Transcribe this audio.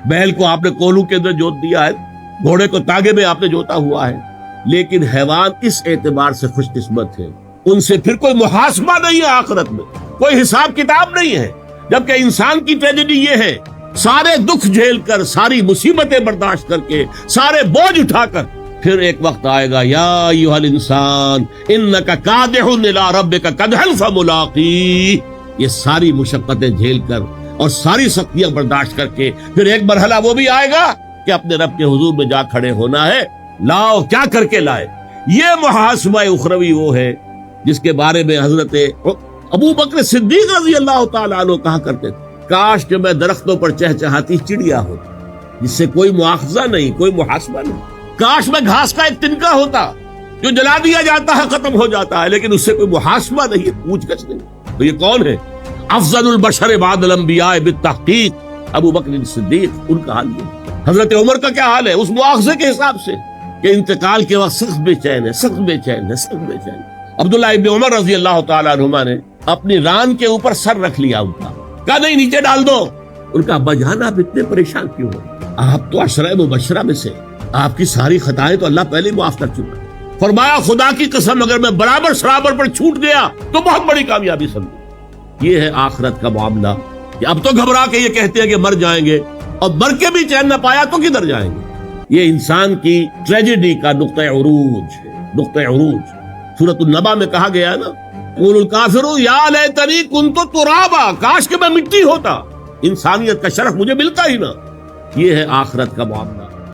بیل کو آپ نے کولو کے اندر جوت دیا ہے، گھوڑے کو تاگے میں آپ نے جوتا ہوا ہے، لیکن حیوان اس اعتبار سے خوش قسمت ہے، ان سے پھر کوئی محاسبہ نہیں ہے، آخرت میں کوئی حساب کتاب نہیں ہے۔ جبکہ انسان کی ٹریجڈی یہ ہے، سارے دکھ جھیل کر، ساری مصیبتیں برداشت کر کے، سارے بوجھ اٹھا کر، پھر ایک وقت آئے گا، یا ایھا الانسان انک کادح الی ربک کدحا فملاقیہ، یہ ساری مشقتیں جھیل کر اور ساری سختیاں برداشت کر کے پھر ایک مرحلہ وہ بھی آئے گا کہ اپنے رب کے حضور میں جا کھڑے ہونا ہے، لاؤ کیا کر کے لائے۔ یہ محاسبہ اخروی وہ ہے جس کے بارے میں حضرت ابو بکر صدیق رضی اللہ تعالیٰ عنہ کہا کرتے تھے، کاش کہ میں درختوں پر چہچہاتی چڑیا ہوتا جس سے کوئی مواخذہ نہیں، کوئی محاسبہ نہیں، کاش میں گھاس کا ایک تنکا ہوتا جو جلا دیا جاتا ہے، ختم ہو جاتا ہے، لیکن اس سے کوئی محاسبہ نہیں، پوچھ گچھ نہیں۔ تو یہ کون ہے؟ افضل البشر بعد الانبیاء بالتحقیق ابو بکر صدیق، ان کا حال یہ۔ حضرت عمر کا کیا حال ہے اس مواخذے کے حساب سے کہ انتقال کے وقت سخت بے چین ہے، سخت بے چین ہے، سخت بے چین ہے۔ عبداللہ ابن عمر رضی اللہ تعالیٰ عنہما نے اپنی ران کے اوپر سر رکھ لیا، ان کا کہا نہیں نیچے ڈال دو۔ ان کا ابا جان آپ اتنے پریشان کیوں ہیں؟ آپ تو عشرہ مبشرہ میں سے، آپ کی ساری خطائیں تو اللہ پہلے ہی معاف کر چکا۔ فرمایا خدا کی قسم اگر میں برابر سرابر پر چھوٹ گیا تو بہت بڑی کامیابی سمجھو۔ یہ ہے آخرت کا معاملہ کہ اب تو گھبرا کے یہ کہتے ہیں کہ مر جائیں گے، اور مر کے بھی چین نہ پایا تو کدھر جائیں گے۔ یہ انسان کی ٹریجڈی کا نقطہ عروج ہے، نقطہ عروج۔ سورۃ النبا میں کہا گیا ہے نا، قول الکافر یا لیتنی کنت ترابا، کاش کہ میں مٹی ہوتا، انسانیت کا شرف مجھے ملتا ہی نہ۔ یہ ہے آخرت کا معاملہ۔